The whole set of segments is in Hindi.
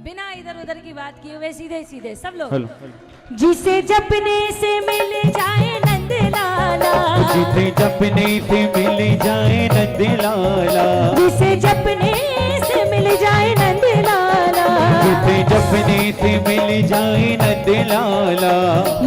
बिना इधर उधर की बात किए हुए सीधे सीधे सब लोग। जिसे जपने से मिल जाए नंद लाला, जिसे जपने से मिल जाए नंद लाला, जिसे जपने से मिल जाए नंद लाला, जिसे जपने से मिल जाए नंद लाला।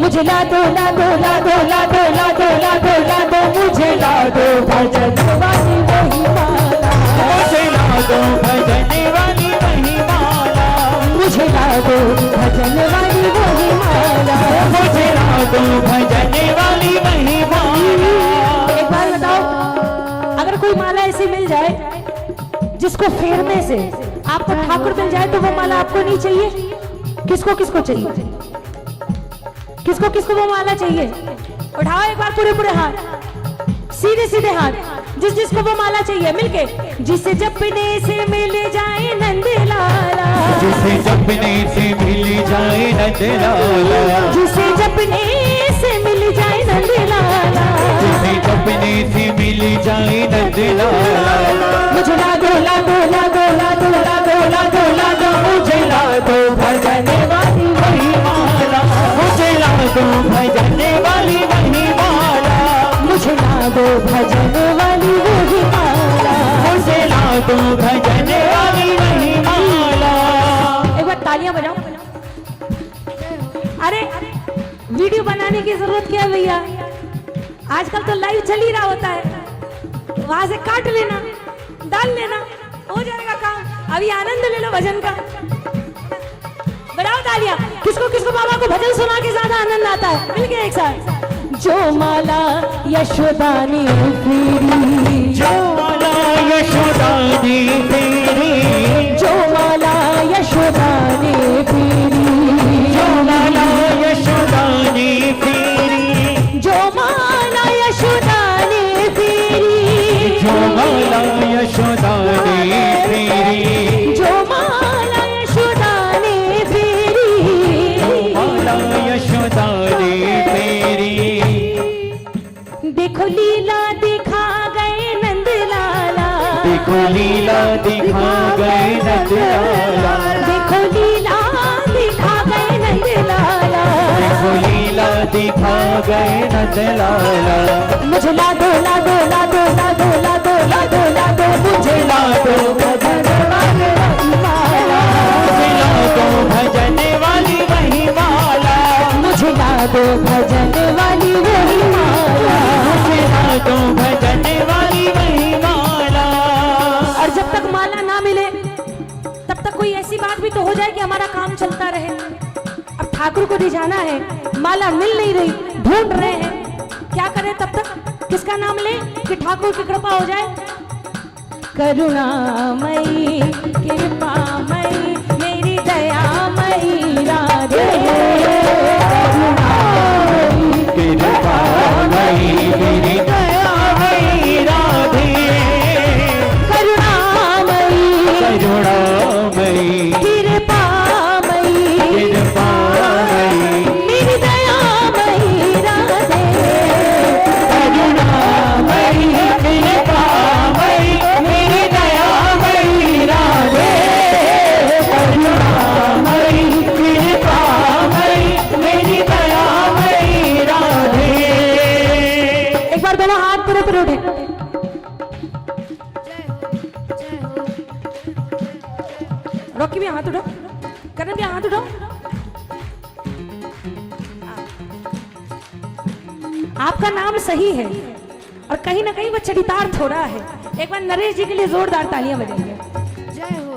मुझे ला दो ला दो ला दो ला दो ला दो ला दो ला दो, मुझे ला दो भजन वाली वही माला, मुझे ला दो भजन वाली वही माला, मुझे ला दो भजन वाली वही माला, मुझे ला दो भजन वाली वही माला। एक बार बताओ, अगर कोई माला ऐसी मिल जाए जिसको फेरने से आपको ठाकुर मिल जाए तो वो माला आपको नहीं चाहिए? किसको किसको चाहिए? किसको किसको वो माला चाहिए? उठाओ एक बार पूरे पूरे हाथ, सीधे सीधे हाथ, जिस जिसको वो माला चाहिए मिलके। जिसे जपने से मिल जाए नंद लाला, जिसे जपने से मिल जाए नंद लाला, जिसे जपने से मिल जाए नंद लाला, जिसे जपने से मिल जाए नंद लाला। मुझे ला दो ला दो ला दो ला दो ला दो ला दो ला दो, मुझे ला दो भजन वाली वही माला, मुझे ला दो भजन वाली वही माला, मुझे ला दो भजन वाली वही माला, मुझे ला दो भजन वाली वही माला। एक बार तालियां बजाओ। अरे वीडियो बनाने की जरूरत क्या है भैया, आजकल तो लाइव चल ही रहा होता है, वहां से काट लेना डाल लेना हो जाएगा काम। अभी आनंद ले लो भजन का, बजाओ तालियां। किसको किसको बाबा को भजन सुना के ज्यादा आनंद आता है? मिलके एक साथ। जो माला यशोदा ने फेरी, जो माला यशोदा ने फेरी, जो माला यशोदा ने फेरी, जो माला यशोदा ने फेरी, जो माला यशोदा ने फेरी, जो माला यशोदा ने फेरी, जो माला यशोदा ने फेरी, माला यशोदा ने फेरी। देखो लीला दिखा गए नंद लाला, देखो लीला दिखा गए नंद लाला, देखो लीला दिखा गए नंद लाला, देखो लीला दिखा गए नंद लाला। मुझे ला दो ला दो ला दो ला दो ला दो ला दो ला दो, मुझे ला दो भजन वाली वही माला, मुझे ला दो भजन वाली वही माला, मुझे ला दो भजन वाली वही माला, मुझे ला दो भजन वाली वही माला। और जब तक माला ना मिले तब तक कोई ऐसी बात भी तो हो जाए कि हमारा काम चलता रहे। अब ठाकुर को रिझाना है, माला मिल नहीं रही, ढूंढ रहे हैं, क्या करें तब तक? किसका नाम ले कि ठाकुर की कृपा हो जाए? करुणामयी कृपामयी मेरी दयामयी राधे, कृपामयी मेरी दयामयी राधे, करुणामयी करुणामयी कृपामयी कृपामयी मेरी दयामयी राधे, करुणामयी कृपामयी मेरी दयामयी राधे, करुणामयी कृपामयी मेरी दयामयी राधे। एक बार दोनों हाथ पूरे पूरे उठे। रॉकी भी हाथ उठाओ, करण भी हाथ उठाओ। आपका नाम सही है और कहीं ना कहीं वो चरितार्थ हो रहा है। एक बार नरेश जी के लिए जोरदार तालियां बजाइए। जय हो।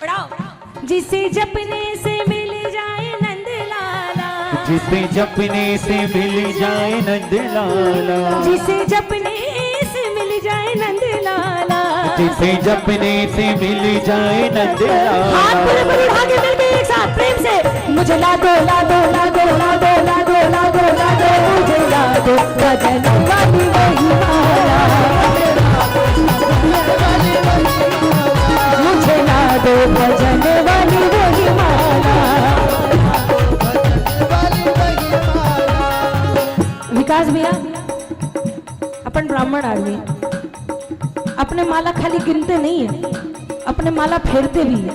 पढ़ाओ। जिसे जपने से मिल जाए नंद लाला, जिसे जपने से मिल जाए नंद लाला, जिसे जपने से मिल जाए नंद लाला, जिसे जपने से मिल जाए नंद हाथ पूरे लाला। पूरे उठा के मिलके एक साथ प्रेम से मुझे ला दो ला दो ला दो ला दो ला दो ला दो ला दो, मुझे ला दो भजन वाली वही माला, मुझे ला दो भजन वाली वही माला। विकास भैया, अपन ब्राह्मण आदमी, अपने माला खाली गिनते नहीं है, अपने माला फेरते भी है।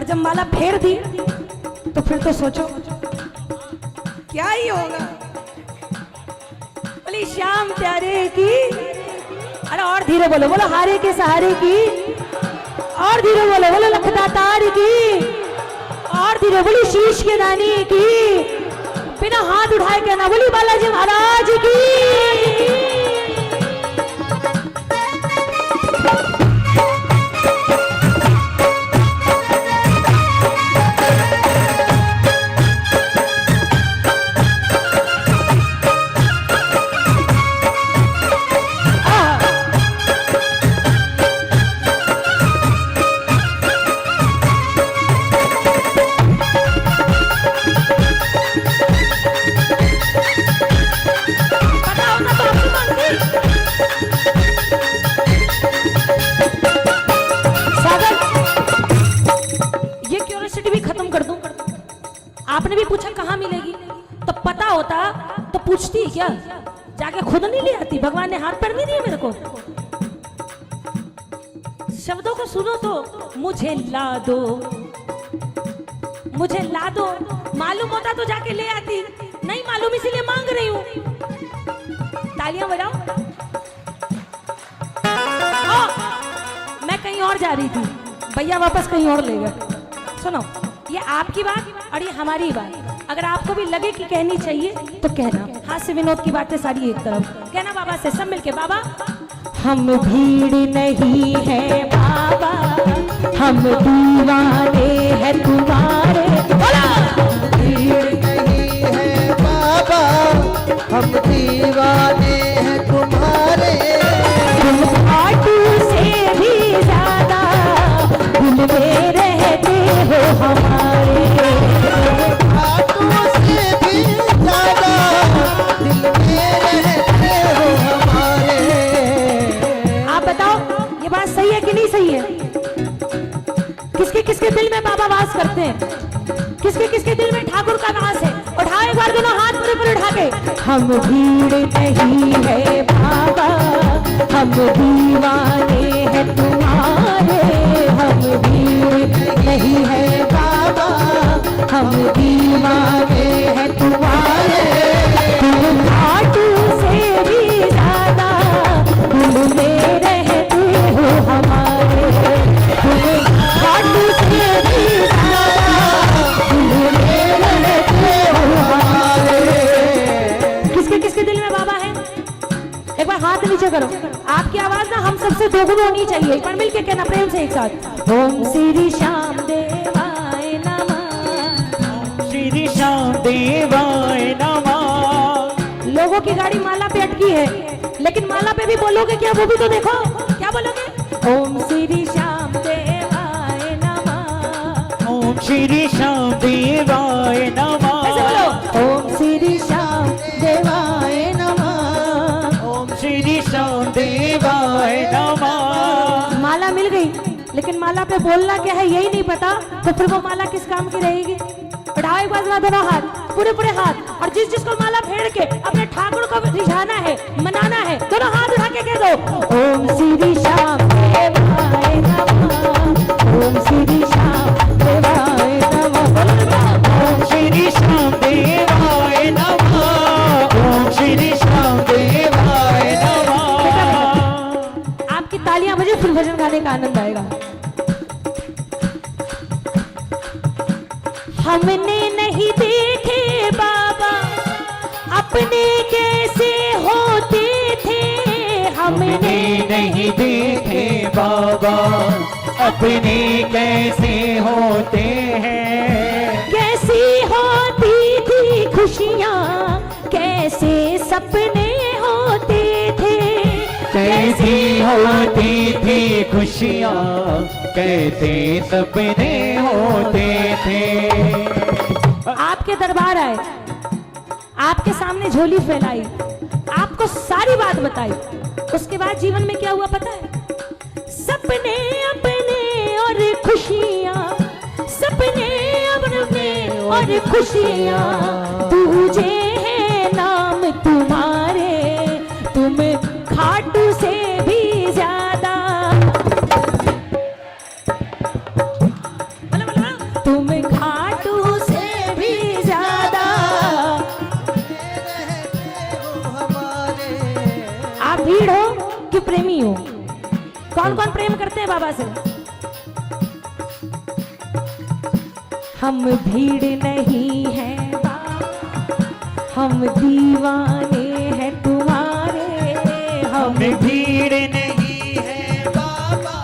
और जब माला फेर दी तो फिर तो सोचो क्या ही होगा। बोली श्याम प्यारे की, अरे और धीरे बोलो, बोलो हारे के सहारे की, और धीरे बोलो, बोलो लखदातार की, और धीरे बोली शीश के दानी की, बिना हाथ उठाए कहना बोली बालाजी महाराज की। आपने भी पूछा कहाँ मिलेगी, तो पता होता तो पूछती क्या, जाके खुद नहीं ले आती। भगवान ने हाथ पैर नहीं दिए मेरे को। शब्दों को सुनो तो मुझे ला दो, मुझे ला दो, मालूम होता तो जाके ले आती, नहीं मालूम इसीलिए मांग रही हूँ। तालियां बजाओ। मैं कहीं और जा रही थी, भैया वापस कहीं और ले गए। सुनो, ये आपकी बात और ये हमारी बात, अगर आपको भी लगे कि कहनी चाहिए तो कहना। हास्य विनोद की बातें सारी एक तरफ, कहना बाबा से सब मिलके, बाबा हम भीड़ नहीं है बाबा, हम दीवाने हैं तुम्हारे। भीड़ नहीं है बाबा, हम दीवाने हैं तुम्हारे। तुम आटू से भी ज्यादा दिल में रहते हो हमारे। आटू से भी ज्यादा दिल में रहते हो हमारे। आप बताओ ये बात सही है कि नहीं सही है? किसके किसके दिल में बाबा वास करते हैं? किसके किसके दिल में ठाकुर का वास है? उठाओ एक बार दोनों हाथ पूरे पूरे उठा के। हम भीड़ नहीं है बाबा, हम दीवाने हैं तुम्हारे। हम भीड़ नहीं है बाबा, हम दीवाने हैं तुम्हारे। तुम आटू से भी ज्यादा दिल में रहते हो हमारे। तुम आटू से भी ज्यादा दिल में रहते हो हमारे। किसके किसके दिल में बाबा है? एक बार हाथ नीचे करो। आपकी आवाज ना हम सबसे दोगुनी होनी चाहिए। एक बार मिलके कहना प्रेम से एक साथ, ओम श्री श्याम देवाय नमः। श्री श्याम देवाय नमः। लोगों की गाड़ी माला पे अटकी है, लेकिन माला पे भी बोलोगे क्या? वो भी तो देखो, क्या बोलोगे? ओम श्री श्याम देवाय नमः। ओम श्री श्याम देवाय नमः। ऐसे बोलो, ओम श्री श्याम देवाय नमः। ओम श्री श्याम देवाय नमः। माला मिल गई, लेकिन माला पे बोलना क्या है यही नहीं पता, तो फिर वो माला किस काम की रहेगी? बढ़ाओ एक बार दोनों हाथ, पूरे पूरे हाथ, और जिस जिसको माला फेर के अपने ठाकुर को रिझाना है, मनाना है, दोनों हाथ उठा के कह दो, ओम श्री श्याम देवाय नमः। ओम श्री श्याम देवाय नमः। ओम श्री श्याम देवाय नमः। ओम श्री श्याम देवाय नमः। आपकी तालियां बजे, फिर भजन गाने का आनंद आएगा। हमने नहीं देखे बाबा अपने कैसे होते थे। हमने नहीं देखे बाबा अपने कैसे होते हैं। कैसी होती थी खुशियाँ, कैसे सपने होते थे। कैसी होती थी खुशियाँ, कैसे सपने होते थे। आपके दरबार आए, आपके सामने झोली फैलाई, आपको सारी बात बताई, उसके बाद जीवन में क्या हुआ पता है? सपने अपने और खुशियाँ, सपने अपने और खुशियाँ, तुझे है नाम तुम्हारे, तुम खाटू से भी ज्यादा। बोलो बोलो बोलो। तुम खाटू से भी ज्यादा। हमारे आप भीड़ हो कि प्रेमी हो? कौन कौन प्रेम करते हैं बाबा से? हम भीड़ नहीं है बाबा, हम दीवाने हैं तुम्हारे। हम भीड़ नहीं है बाबा,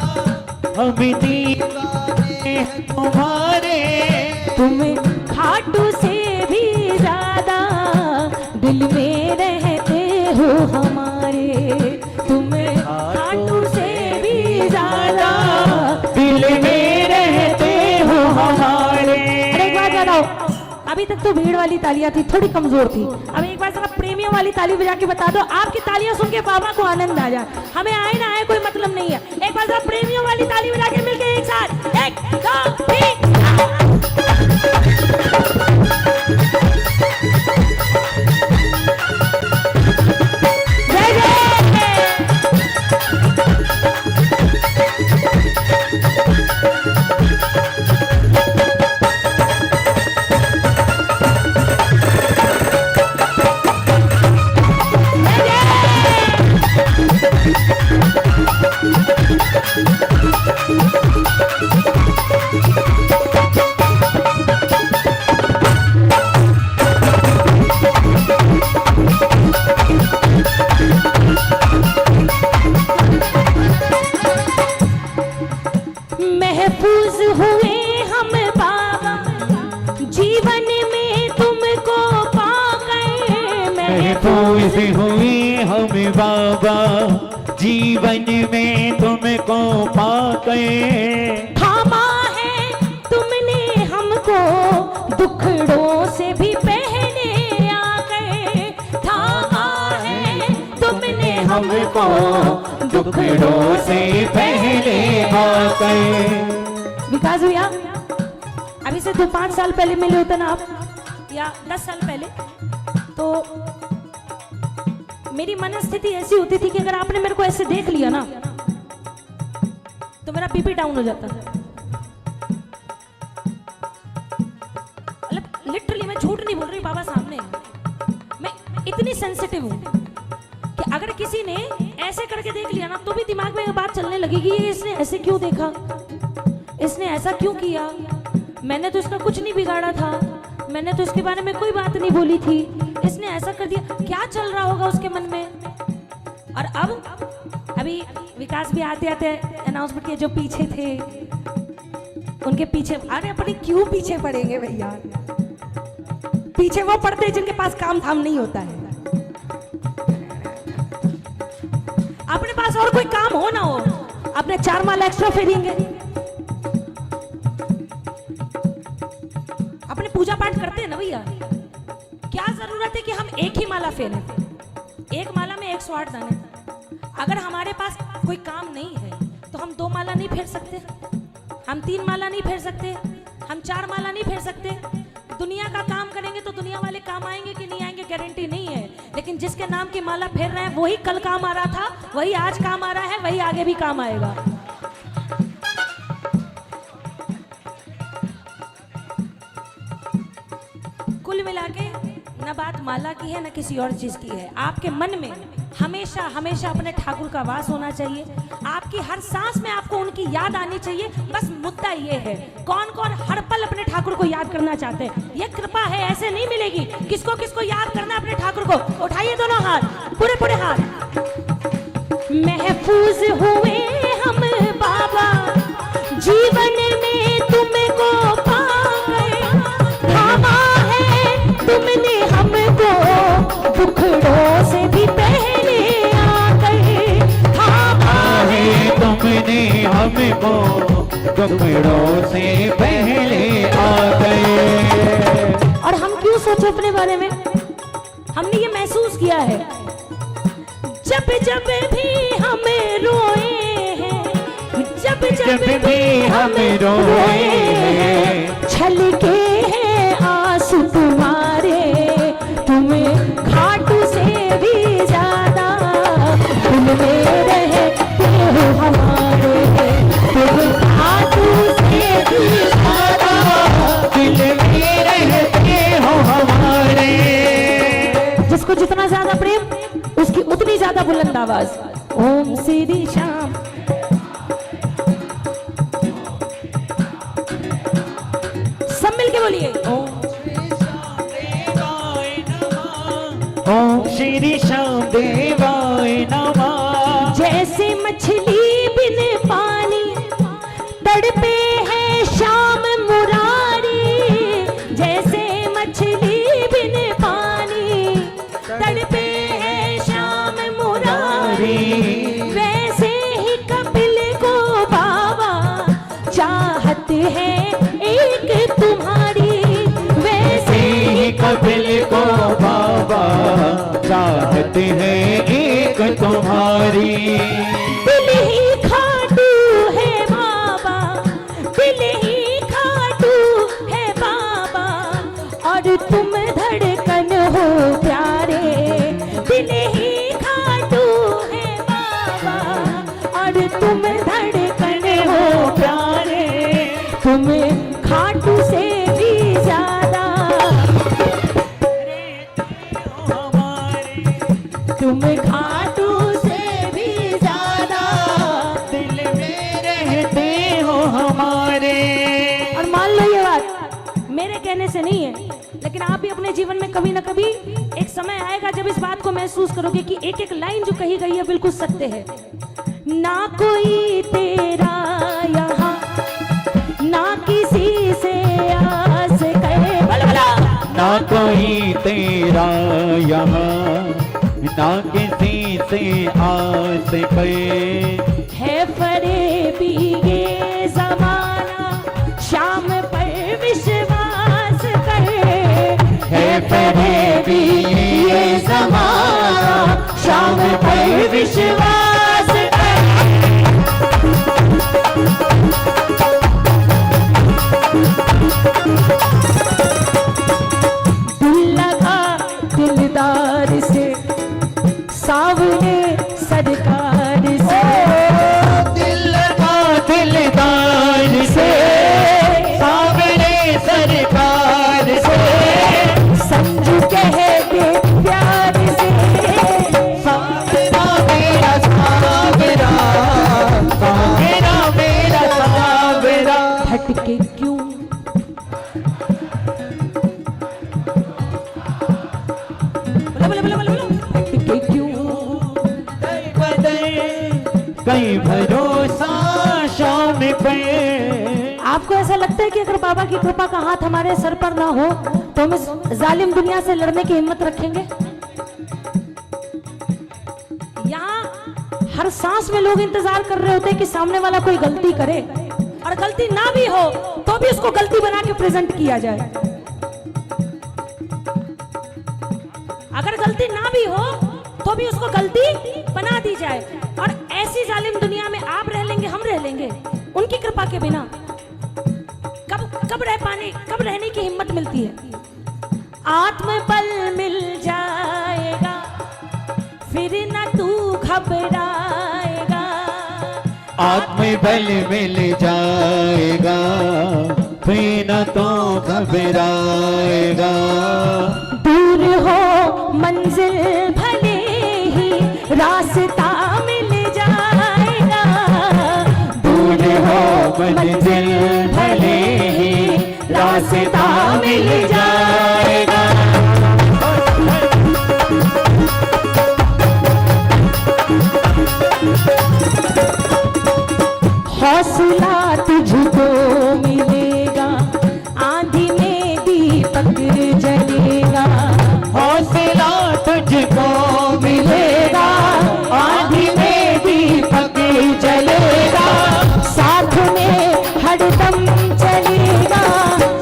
हम दीवाने हैं तुम्हारे। तुम खाटू से भी ज्यादा दिल में रहते हो हमारे। तुम खाटू से भी ज्यादा दिल में रहते हो हमारे। अरे एक बात बताओ, अभी तक तो भीड़ वाली तालियां थी, थोड़ी कमजोर थी। अब एक बार जरा प्रेमियों वाली ताली बजा के बता दो, आपकी तालियां सुन के बाबा को आनंद आ जाए। हमें आए ना आए कोई मतलब नहीं है। एक बार जरा प्रेमियों वाली ताली बजा के मिलके एक साथ 1 2 3। जय जय। महफूज हुए हम बाबा, जीवन में तुमको पा गए। महफूज हुए हम बाबा, जीवन में तुमको पा गए। थामा है तुमने हमको, दुखड़ों से भी पहले आ गए। थामा है तुमने हमको, दुखड़ों से पहले आ गए। विकास भैया, अभी से 2-5 साल पहले मिले होते ना आप, या 10 साल पहले, तो मेरी मनस्थिति ऐसी होती थी कि अगर आपने मेरे को ऐसे देख लिया ना तो मेरा बीपी डाउन हो जाता। मतलब लिटरली मैं झूठ नहीं बोल रही बाबा सामने, मैं इतनी सेंसिटिव हूँ कि अगर किसी ने ऐसे करके देख लिया ना तो भी दिमाग में बात चलने लगेगी, ये इसने ऐसे क्यों देखा, इसने ऐसा क्यों किया, मैंने तो इसका कुछ नहीं बिगाड़ा था, मैंने तो इसके बारे में कोई बात नहीं बोली थी, इसने ऐसा कर दिया, क्या चल रहा होगा उसके मन में। और अब अभी विकास भी आते आते अनाउंसमेंट के जो पीछे थे उनके पीछे, अरे अपने क्यों पीछे पड़ेंगे भैया, पीछे वो पड़ते हैं जिनके पास काम धाम नहीं होता है। अपने पास और कोई काम हो ना हो, अपने 4 माला एक्स्ट्रा फेरेंगे, अपने पूजा पाठ करते हैं ना भैया, क्या जरूरत है कि हम एक ही माला फेरें, एक माला में 108 दाने। अगर हमारे पास कोई काम नहीं है तो हम 2 माला नहीं फेर सकते, हम 3 माला नहीं फेर सकते, हम 4 माला नहीं फेर सकते। दुनिया का काम करेंगे तो दुनिया वाले काम आएंगे कि नहीं आएंगे गारंटी नहीं है, लेकिन जिसके नाम की माला फेर रहे हैं वही कल काम आ रहा था, वही आज काम आ रहा है, वही आगे भी काम आएगा। कुल मिला के न बात माला की है न किसी और चीज की है, आपके मन में हमेशा हमेशा अपने ठाकुर का वास होना चाहिए, आपकी हर सांस में आपको उनकी याद आनी चाहिए। बस मुद्दा ये है, कौन कौन हर पल अपने ठाकुर को याद करना चाहते हैं, ये कृपा है, ऐसे नहीं मिलेगी। किसको किसको याद करना अपने ठाकुर को, उठाइए दोनों हाथ, पूरे पूरे हाथ। महफूज हुए हम बाबा, जीवन में तुमको पा गए। थामा है तुमने हमको, दुखड़ों से भी पहले आ गए। थामा है तुमने हमको, दुखड़ों से पहले आ गए। और हम क्यों सोचो अपने बारे में, हमने ये महसूस किया है जब जब भी हम रोए हैं, जब जब भी हम रोए हैं, छलके हैं आंसू तुम्हारे, तुम्हें घाटू से भी ज्यादा दिल में रहते हो हमारे, तुम घाटू से भी ज्यादा आवाज। ओम श्री श्याम। सब मिलके बोलिए ओम। ओम श्री श्याम देवाय नमः। जैसे मछली बिन पानी तड़पे है श्याम मुरारी, जैसे मछली बिन पानी तड़पे है श्याम मुरारी, वैसे ही कपिल को बाबा चाहत है एक तुम्हारी, वैसे ही कपिल को बाबा चाहते हैं एक तुम्हारी। दिल ही खाटू है बाबा, दिल ही खाटू है बाबा, और तुम धड़कन हो प्यारे, दिल ही खाटू है बाबा, और तुम धड़कन हो प्यारे, तुम खाटू से भी ज्यादा, तुम खाटू से भी ज्यादा दिल में रहते हो हमारे। और मान लो ये बात मेरे कहने से नहीं है, लेकिन आप भी अपने जीवन में कभी ना कभी एक समय आएगा जब इस बात को महसूस करोगे कि एक एक लाइन जो कही गई है बिल्कुल सत्य है। ना कोई तेरा यहाँ, ना किसी से आस करे, ना कोई तेरा यहाँ, ना किसी से आस पे, है फरेबी ये जमाना, शाम पर विश्वास करे, है फरेबी ये ज़माना, शाम पर विश्वास कर। दिल लगा दिलदार से, सावने सरकार से, दिल लगा दिलदार से, सावरे सरकार से, संजू कह दे प्यार से, सावरा मेरा सावरा, सावरा मेरा सावरा। भटके क्यों बोलो बोलो बोलो बोलो, भटके क्यों, कई भरोसा शाम पे। आपको ऐसा लगता है कि अगर बाबा की कृपा का हाथ हमारे सर पर ना हो तो हम इस जालिम दुनिया से लड़ने की हिम्मत रखेंगे? यहाँ हर सांस में लोग इंतजार कर रहे होते हैं कि सामने वाला कोई गलती करे, और गलती ना भी हो तो भी उसको गलती बना के प्रेजेंट किया जाए। अगर गलती ना भी हो तो भी उसको गलती बना दी जाए। और ऐसी जालिम दुनिया में आप रह लेंगे, हम रह लेंगे उनकी कृपा के बिना? कब रहने की हिम्मत मिलती है? आत्मबल मिल जाएगा फिर न तू घबराएगा, आत्मबल मिल जाएगा फिर न तो घबराएगा। दूर हो मंजिल भले ही रास्ता मिल जाएगा, दूर हो मंजिल भले ही रास्ता मिल जाएगा। हौसला तुझको मिलेगा, आंधी में दीपक जलेगा, हौसला तुझको मिलेगा, आंधी में दीपक जलेगा, साथ में हरदम चलेगा,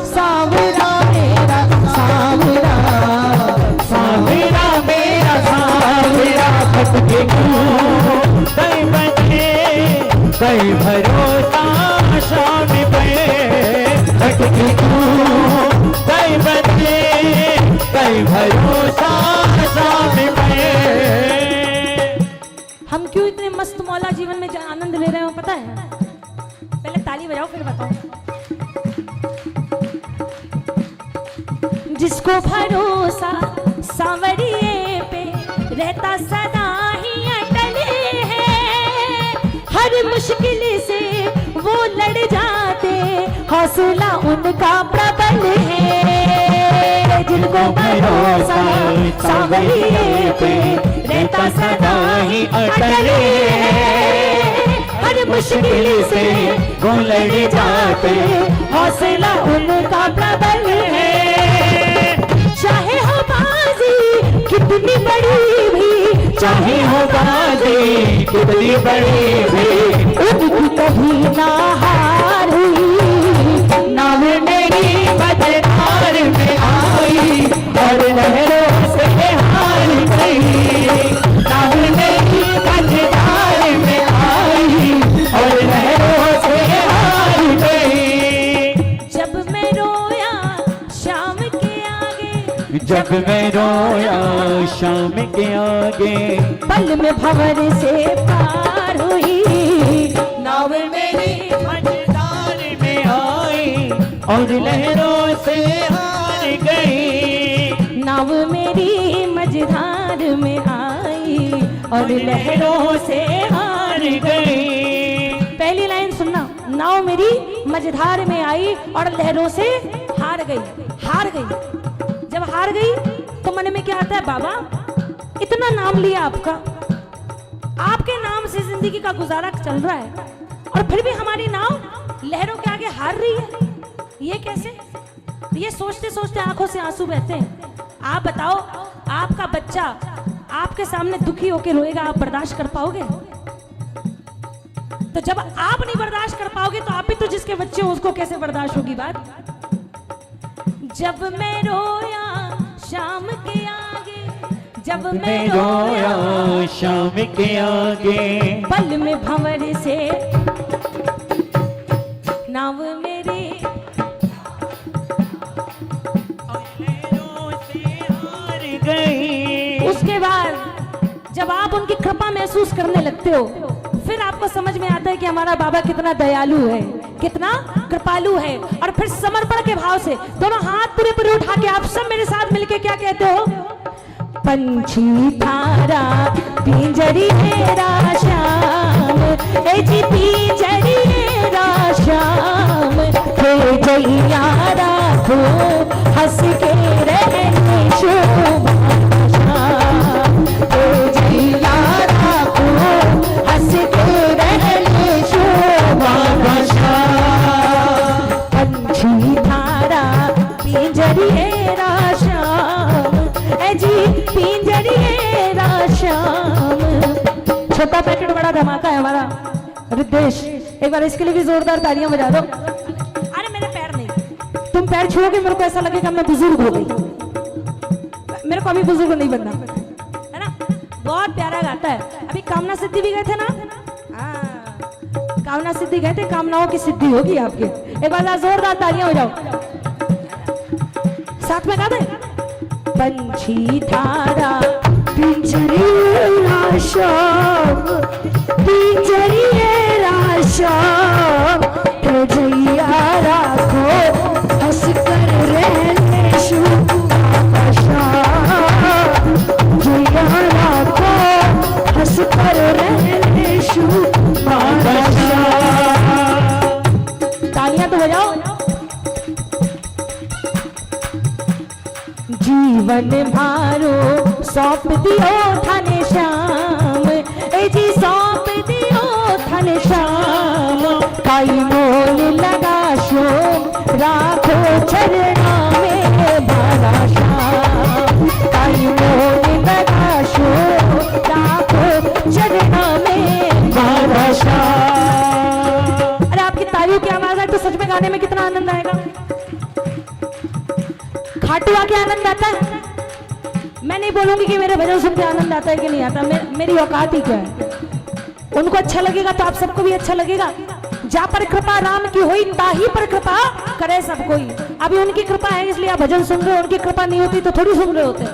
सावरा मेरा सावरा, सावरा मेरा सावरा। भटके क्यों कई बजे, कई भरोसा शाम पे, भटके क्यों कई बजे, कई भरोसा शाम पे। हम क्यों इतने मस्त मौला जीवन में आनंद ले रहे हो पता है? पहले ताली बजाओ फिर बताओ। जिसको भरोसा सांवरिए पे रहता सदा ही अटल हर मुश्किल से वो लड़ जाते, हौसला उनका प्रबल है। जिनको भरोसा सांवरिए पे रहता सदा ही अटल है। हर मुश्किल से वो लड़ जाते, हौसला उनका प्रबल है। चाहे हो बाजी कितनी बड़ी भी, चाहे हो बाजी कितनी बड़ी भी, उनकी कभी ना हार हुई। नाव मेरी मझधार में आई और लहरों से हार गई। नाव मेरी मझधार में आई और लहरों से हार गई। जब मैं रोया शाम के आगे, जब मैं रोया शाम के आगे, पल में भंवर से पार हुई। नाव मेरी मझधार में आई और लहरों से हार गई। नाव मेरी मझधार में आई और लहरों से हार गई। पहली लाइन सुनना, नाव मेरी मझधार में आई और लहरों से हार गई। हार गई, जब हार गई तो मन में क्या आता है, बाबा इतना नाम लिया आपका, आपके नाम से जिंदगी का गुजारा चल रहा है और फिर भी हमारी नाव लहरों के आगे हार रही है, ये कैसे? ये सोचते सोचते आंखों से आंसू बहते हैं। आप बताओ, आपका बच्चा आपके सामने दुखी होकर रोएगा, आप बर्दाश्त कर पाओगे? तो जब आप नहीं बर्दाश्त कर पाओगे तो आप भी तो जिसके बच्चे हो उसको कैसे बर्दाश्त होगी बात? जब मैं रोया शाम के आगे, जब मैं रोया शाम के आगे, पल में भंवर से नाव मेरी हार गई। उसके बाद जब आप उनकी कृपा महसूस करने लगते हो, फिर आपको समझ में आता है कि हमारा बाबा कितना दयालु है, कितना कृपालु है। और फिर समर्पण के भाव से दोनों हाथ पूरे पूरे उठा के आप सब मेरे साथ मिलके क्या कहते हो? पंछी थारा पिंजरी मेरा श्याम, ए जी पिंजरी मेरा श्याम, हे जैया राखो हंस के रहने शोभा श्याम, हे जैया राखो हंस के रहने शोभा श्याम। पंछी थारा पिंजरी मेरा श्याम, ए जी पिंजरी मेरा श्याम। छोटा पैकेट बड़ा धमाका है हमारा रिद्धेश, एक बार इसके लिए भी जोरदार तालियां बजा दो। अरे मेरे पैर नहीं, तुम पैर छुओगे मेरे को ऐसा लगेगा मैं बुजुर्ग हो गई। मेरे को अभी बुजुर्ग नहीं बनना है ना? बहुत प्यारा गाता है। अभी कामना सिद्धि भी गए थे ना? हाँ, कामना सिद्धि गए थे, कामनाओं की सिद्धि होगी आपके। एक बार जोरदार तालियां हो जाओ, साथ में गा दे। पंछी थारा पिंजरी मेरा श्याम, पिंजरी मेरा श्याम, हे जैया राखो हंस कर रहने शोभा श्याम, जैया राखो हंस कर रहने शोभा श्याम। तालियां तो बजाओ। जीवन मारो सौंप दियो थाने श्याम, ए जी सौंप दियो थाने श्याम, काई मोल लगा शो राखो चरणा में भारा श्याम, काई मोल लगा शो राखो चरणा में भारा श्याम। अरे आपकी तालियों की आवाज है तो सच में गाने में कितना आनंद आएगा। खाटू आके आनंद आता है। मैं नहीं बोलूंगी कि मेरे भजन सुनते आनंद आता है कि नहीं आता, मेरी औकात ही क्या है। उनको अच्छा लगेगा तो आप सबको भी अच्छा लगेगा। जा पर कृपा राम की हुई ताही पर कृपा करे सब कोई। अभी उनकी कृपा है इसलिए आप भजन सुन रहे हो, उनकी कृपा नहीं होती तो थोड़ी सुन रहे होते।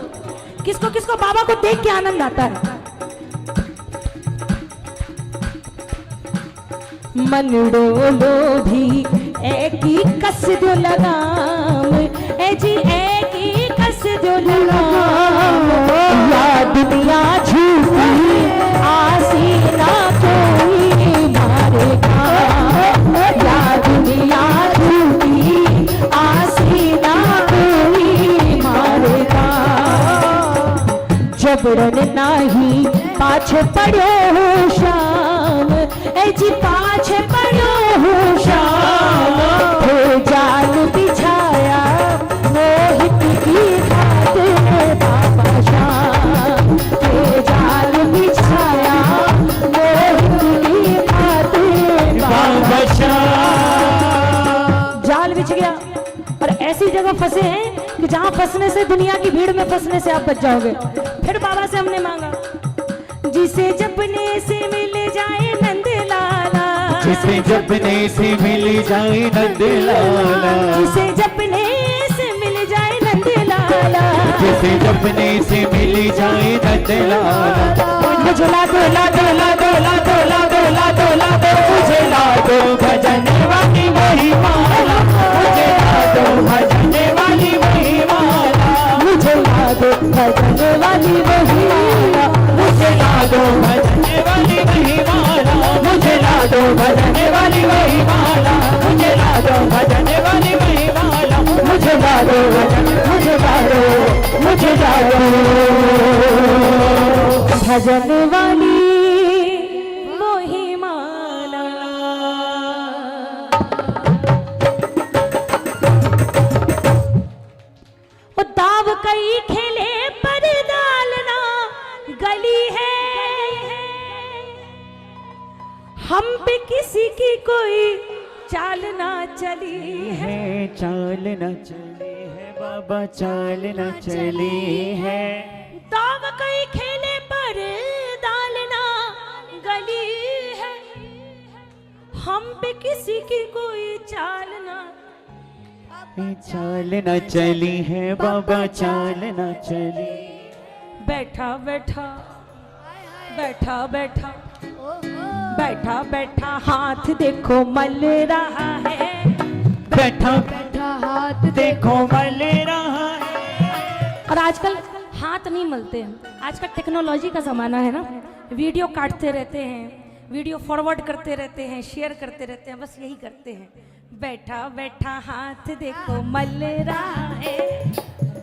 किसको किसको बाबा को देख के आनंद आता है। मन डोलो भी एक ही कस दो लगाम, ए जी एक ही कस दो लगाम, या दुनिया झूठी आसी ना कोई पाछे पड़ो हूँ श्याम, ए जी पाछे पड़ो हूँ श्याम, हे जाल बिछाया मोहित की खातिर बाबा श्याम, हे जाल बिछाया मोहित की खातिर बाबा श्याम। जाल बिछ गया और ऐसी जगह फंसे हैं कि जहां फंसने से, दुनिया की भीड़ में फंसने से आप बच जाओगे। फिर बाबा से हमने मांगा, जिसे जपने से मिल जाए नंद लाला, जिसे जपने से मिल जाए नंद लाला, जिसे जपने से मिल जाए नंद लाला, जिसे जपने से मिल जाए नंद लाला। मुझे ला दो ला दो ला दो ला दो ला दो ला दो ला दो, मुझे ला दो भजन वाली वही माला, मुझे ला दो भजन वाली वही माला, मुझे ला दो भजन वाली वही माला, मुझे ला दो भजन वाली वही माला, मुझे ला दो भजन वाली वही माला, मुझे ला दो भजन वाली वही माला, मुझे ला दो मुझे ला दो मुझे ला दो भजन वाली वही माला। वो दाव कई खेले पर डालना गली है, हम पे किसी की कोई चाल ना चली है। चाल न चली है बाबा, चाल न चली है। दाव कई खेले पर डालना गली है, हम पे किसी की कोई चाल ना। चाल न चली है बाबा, चाल न चली। बैठा बैठा बैठा बैठा बैठा बैठा हाथ देखो मल रहा है, बैठा बैठा हाथ देखो मल रहा है। और आजकल हाथ नहीं मलते हैं, आजकल टेक्नोलॉजी का ज़माना है ना, वीडियो काटते रहते हैं, वीडियो फॉरवर्ड करते रहते हैं, शेयर करते रहते हैं, बस यही करते हैं। बैठा बैठा हाथ देखो मल रहा है,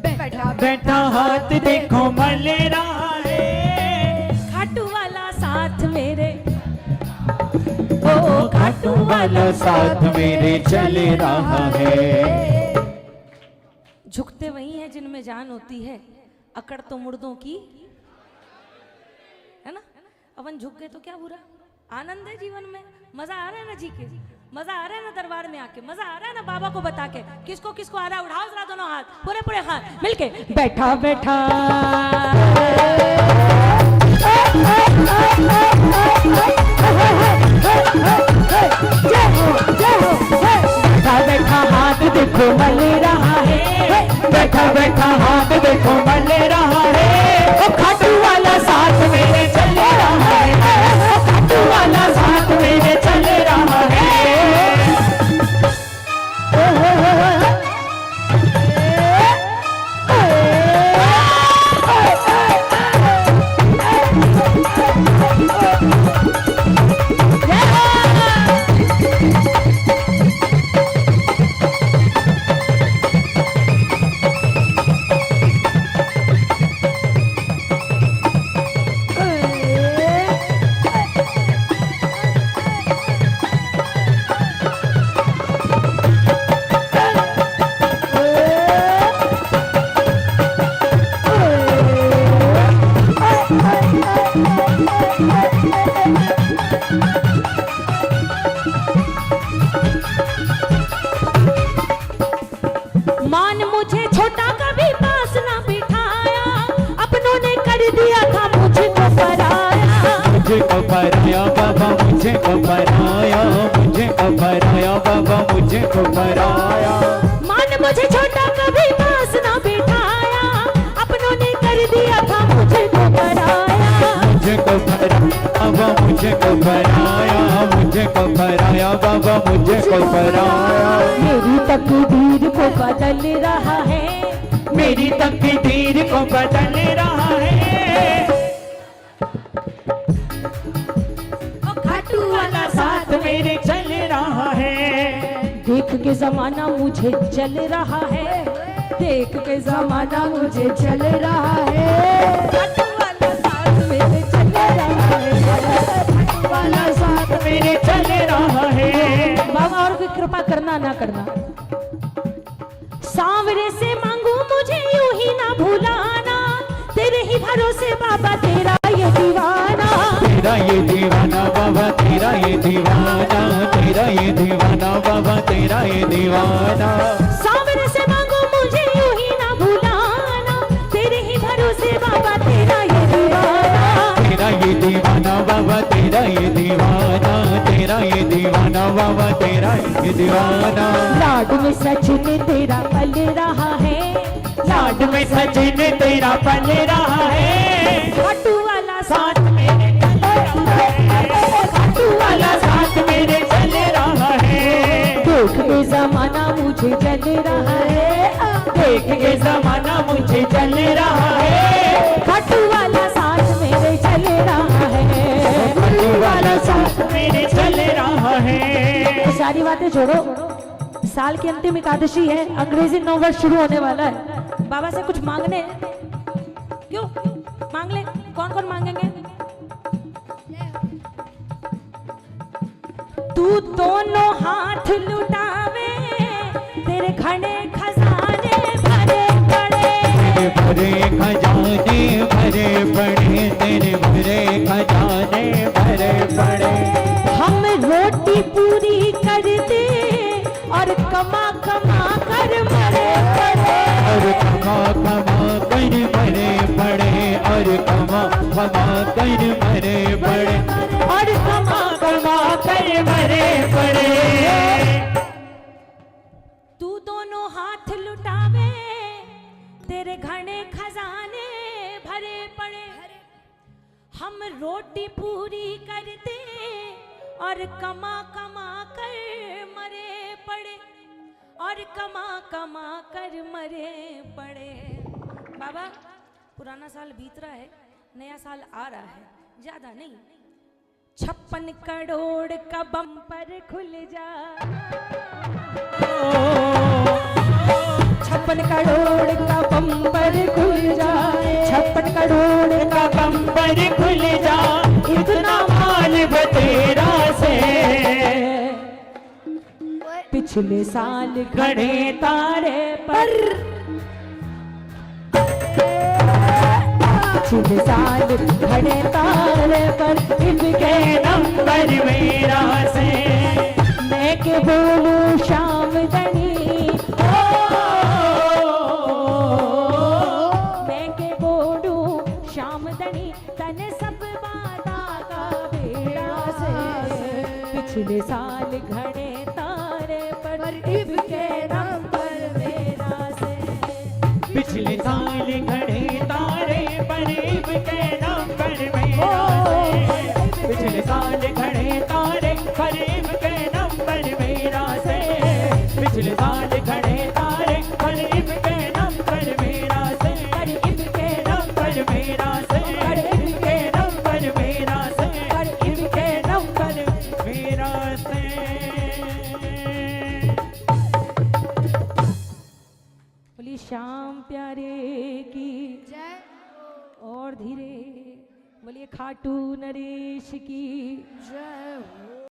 बैठा बैठा हाथ देखो मल रहा है। खाटू वाला साथ मेरे, ओ खाटू वाला साथ मेरे चल रहा है। झुकते वही हैं जिनमें जान होती है, अकड़ तो मुर्दों की है ना। अपन झुक गए तो क्या बुरा, आनंद है जीवन में, मजा आ रहा है ना जी के, मजा आ रहा है ना दरबार में आके, मजा आ रहा है ना बाबा को बता के। किसको किसको आ रहा है, उठाओ जरा दोनों हाथ, पूरे पूरे हाथ मिलके। बैठा बैठा बैठा बैठा हाथ देखो मल रहा है, बैठा बैठा हाथ देखो मल रहा है। ओ खाटू वाला साथ मेरे चल रहा है, ओ खाटू वाला साथ मेरे चल रहा है। मान मुझे छोटा कभी पास ना बिठाया, अपनों ने कर दिया था मुझको पराया। मुझको पराया बाबा, मुझको पराया, मुझको पराया बाबा, मुझको पराया। मान मुझे छोटा कभी पास ना बिठाया, अपनों ने कर दिया था मुझको पराया। मुझको पराया बाबा, मुझको पराया, मुझको पराया बाबा, मुझको पराया। मेरी तकदीर को बदल रहा है, मेरी तकदीर को बदल रहा है। खाटू वाला साथ मेरे चल रहा है। देख के जमाना मुझे चल रहा है, देख के जमाना मुझे चल रहा है। खाटू वाला साथ मेरे चल रहा रहा है। बाबा और कोई कृपा करना ना करना। सांवरे से मांगू मुझे यूं ही ना भुलाना, तेरे ही भरोसे बाबा तेरा ये दीवाना। तेरा ये दीवाना बाबा, तेरा ये दीवाना, तेरा ये दीवाना बाबा, तेरा ये दीवाना। सांवरे से मांगू मुझे यूं ही ना भुलाना, तेरे ही भरोसे बाबा तेरा ये दीवाना। तेरा ये दीवाना बाबा, तेरा ये दीवाना, तेरा ये दीवाना बाबा, तेरा ये दीवाना। लाड में सचिन तेरा पल रहा है, लाड में सचिन तेरा पल रहा है। घाटू वाला साथ मेरे चल रहा है, घाटू वाला साथ मेरे चल रहा है। देख के जमाना मुझे चल रहा है, देख के जमाना मुझे चल रहा है। घाटू वाला साथ मेरे चल रहा है, घाटू वाला साथ मेरे चल रहा है। तो सारी बातें छोड़ो, साल की अंतिम एकादशी है, अंग्रेजी नव वर्ष शुरू होने वाला है। बाबा से कुछ मांगने क्यों मांग ले, कौन कौन मांगेंगे? तू दोनों हाथ लुटावे, तेरे घने खजाने भरे पड़े। भरे खजाने भरे पड़े, तेरे भरे खजाने भरे पड़े। हम रोटी पूरी करते और कमा कमा कर मरे पड़े। और कमा कमा कर मरे पड़े, और कमा कमा कर मरे पड़े, और कमा कमा कर मरे पड़े। तू दोनों हाथ लुटावे, तेरे घने खजाने भरे पड़े। हम रोटी पूरी करते और कमा कमा कर मरे पड़े, और कमा कमा कर मरे पड़े। बाबा पुराना साल बीत रहा है, नया साल आ रहा है, ज्यादा नहीं, 56 करोड़ का बम्पर खुल जा। 56 करोड़ का बम्पर खुल जा, 56 करोड़ का बम्पर खुल जा, इतना माल बतेरा से। पिछले साल घड़े तारे पर, पिछले साल घड़े तारे पर इनके नंबर मेरा से। मैं के बोलूं शाम दनी, मैं के बोलूं शाम दनी, तने सब बाता का बेड़ा से। पिछले साल घड़े तारे पर इनके नंबर मेरा से। पिछले साल घड़े तारे परीब के नंबर मेरा से। पिछले साल घड़े तारे परीब के नंबर मेरा से। पिछले साल घड़े तारे परीब के नंबर मेरा से। परीब के नंबर मेरा से। परीब के नंबर मेरा से। परीब के नंबर मेरा से। बोली श्याम प्यारे की जय। और धीरे बोलिए खाटू नरेश की जय।